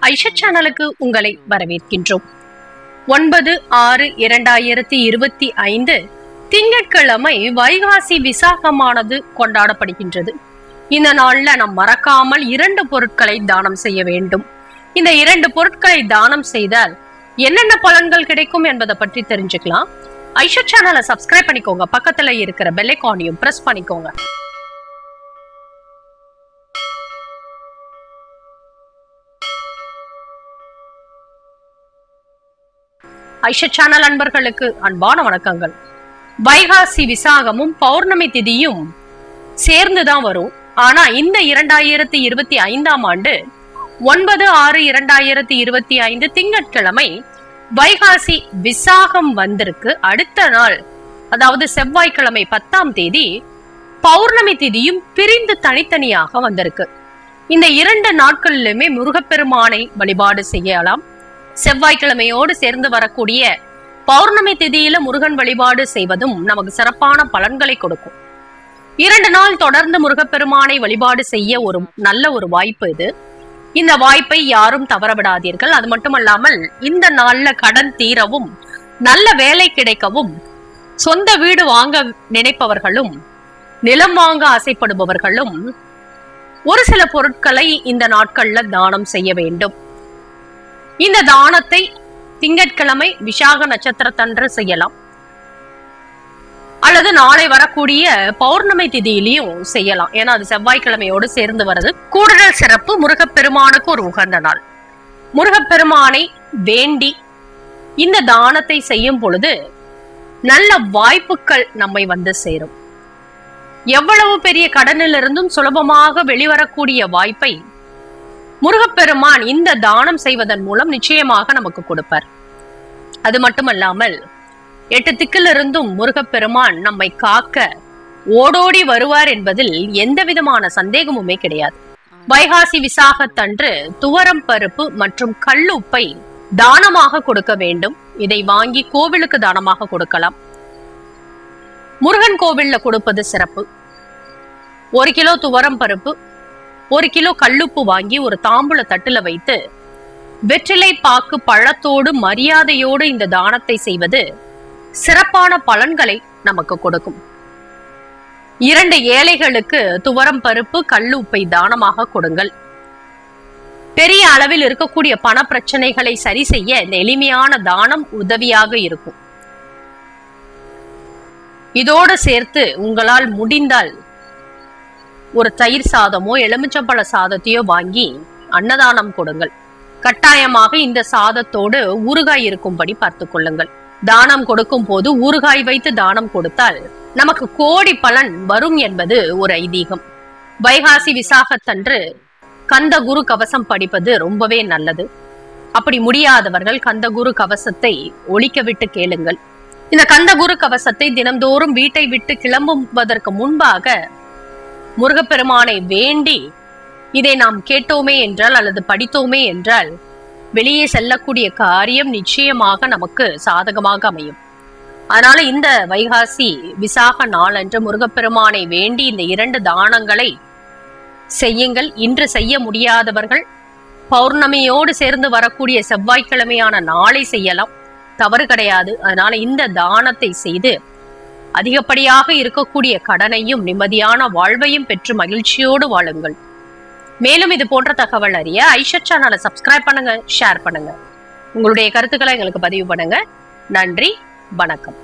ஐஷா சேனலுக்கு உங்களை வரவேற்கின்றோம். 9/6/2025 திங்கட்கிழமை வைகாசி விசாகமானது கொண்டாடப்படுகின்றது. இந்த நாள்ல நாம் மறக்காமல் 2 பொருட்களை தானம் செய்ய வேண்டும். இந்த 2 பொருட்களை தானம் செய்தால் என்னென்ன பலன்கள் கிடைக்கும் என்பதை பற்றி தெரிஞ்சுக்கலாம். ஐஷா சேனலை சப்ஸ்கிரைப் பண்ணிக்கோங்க. பக்கத்துல இருக்கிற பெல் ஐகானையும் பிரஸ் பண்ணிக்கோங்க. ஐஷா சேனல் அன்பர்களுக்கு அன்பான வணக்கங்கள். வைகாசி விசாகமும் பௌர்ணமி திதியும் சேர்ந்துதான் வரும். ஆனா இந்த 2025ஆம் ஆண்டு 9/6/2025 திங்கட்கிழமை வைகாசி விசாகம் வந்திருக்கு. அடுத்த நாள், அதாவது செவ்வாய்க்கிழமை 10ஆம் தேதி பௌர்ணமி திதியும் பிரிந்து தனித்தனியாக வந்திருக்கு. இந்த 2 நாட்களிலுமே முருகப்பெருமானை வழிபாடு செய்யலாம். செவ்வாய்க்கிழமையோடு சேர்ந்து வரக்கூடிய பௌர்ணமி திதியில முருகன் வழிபாடு செய்வதும் நமக்கு சிறப்பான பலன்களை கொடுக்கும். 2 நாள் தொடர்ந்து முருகப்பெருமானை வழிபாடு செய்ய நல்ல ஒரு வாய்ப்பு இது. இந்த வாய்ப்பை யாரும் தவறவிடாதீர்கள். அது மட்டுமல்லாமல் இந்த நாள்ல கடன் தீரவும், நல்ல வேலை கிடைக்கவும், சொந்த வீடு வாங்க நினைப்பவர்களும், நிலம் வாங்க ஆசைப்படுபவர்களும் ஒரு சில பொருட்களை இந்த நாட்கள்ல தானம் செய்ய வேண்டும். இந்த தானத்தை திங்கட்கிழமை விசாக நட்சத்திரத்தன்று செய்யலாம், அல்லது நாளை வரக்கூடிய பௌர்ணமி திதியிலையும் செய்யலாம். ஏன்னா அது செவ்வாய்க்கிழமையோடு சேர்ந்து வருது. கூடுதல் சிறப்பு, முருகப்பெருமானுக்கு ஒரு உகந்த நாள். முருகப்பெருமானை வேண்டி இந்த தானத்தை செய்யும் பொழுது நல்ல வாய்ப்புகள் நம்மை வந்து சேரும். எவ்வளவு பெரிய கடனிலிருந்தும் சுலபமாக வெளிவரக்கூடிய வாய்ப்பை முருகப்பெருமான் இந்த தானம் செய்வதன் மூலம் நிச்சயமாக நமக்கு கொடுப்பார். அது மட்டுமல்லாமல் 8 திக்கிலிருந்தும் முருகப்பெருமான் நம்மை காக்க ஓடோடி வருவார் என்பதில் எந்த விதமான சந்தேகமுமே கிடையாது. வைகாசி விசாகத்தன்று துவரம் பருப்பு மற்றும் கல்லுப்பை தானமாக கொடுக்க வேண்டும். இதை வாங்கி கோவிலுக்கு தானமாக கொடுக்கலாம். முருகன் கோவில்ல கொடுப்பது சிறப்பு. 1 கிலோ துவரம் பருப்பு, 1 கிலோ கல்லுப்பு வாங்கி ஒரு தாம்பூல தட்டுல வைத்து வெற்றிலை பாக்கு பழத்தோடு மரியாதையோடு இந்த தானத்தை செய்வது சிறப்பான பலன்களை நமக்கு கொடுக்கும். 2 ஏழைகளுக்கு துவரம் பருப்பு கல்லுப்பை தானமாக கொடுங்கள். பெரிய அளவில் இருக்கக்கூடிய பண பிரச்சனைகளை சரி செய்ய இந்த எளிமையான தானம் உதவியாக இருக்கும். இதோடு சேர்த்து உங்களால் முடிந்தால் ஒரு தயிர் சாதமோ எலுமிச்சம்பழ சாதத்தையோ வாங்கி அன்னதானம் கொடுங்கள். கட்டாயமாக இந்த சாதத்தோடு ஊறுகாய் இருக்கும்படி பார்த்துக் கொள்ளுங்கள். தானம் கொடுக்கும் போது ஊறுகாய் வைத்து தானம் கொடுத்தால் நமக்கு கோடி பலன் வரும் என்பது ஒரு ஐதீகம். வைகாசி விசாகத்தன்று கந்தகுரு கவசம் படிப்பது ரொம்பவே நல்லது. அப்படி முடியாதவர்கள் கந்தகுரு கவசத்தை ஒலிக்க விட்டு கேளுங்கள். இந்த கந்தகுரு கவசத்தை தினம்தோறும் வீட்டை விட்டு கிளம்புவதற்கு முன்பாக முருகப்பெருமானை வேண்டி இதை நாம் கேட்டோமே என்றால் அல்லது படித்தோமே என்றால் வெளியே செல்லக்கூடிய காரியம் நிச்சயமாக நமக்கு சாதகமாக அமையும். அதனால இந்த வைகாசி விசாக நாளன்று முருகப்பெருமானை வேண்டி இந்த 2 தானங்களை செய்யுங்கள். இன்று செய்ய முடியாதவர்கள் பௌர்ணமியோடு சேர்ந்து வரக்கூடிய செவ்வாய்க்கிழமையான நாளை செய்யலாம், தவறு கிடையாது. அதனால இந்த தானத்தை செய்து அதிகப்படியாக இருக்கக்கூடிய கடனையும் நிம்மதியான வாழ்வையும் பெற்று மகிழ்ச்சியோடு வாழுங்கள். மேலும் இது போன்ற தகவல் அறிய ஐஷா சேனலை சப்ஸ்கிரைப் பண்ணுங்க, ஷேர் பண்ணுங்க. உங்களுடைய கருத்துக்களை எங்களுக்கு பதிவு பண்ணுங்க. நன்றி, வணக்கம்.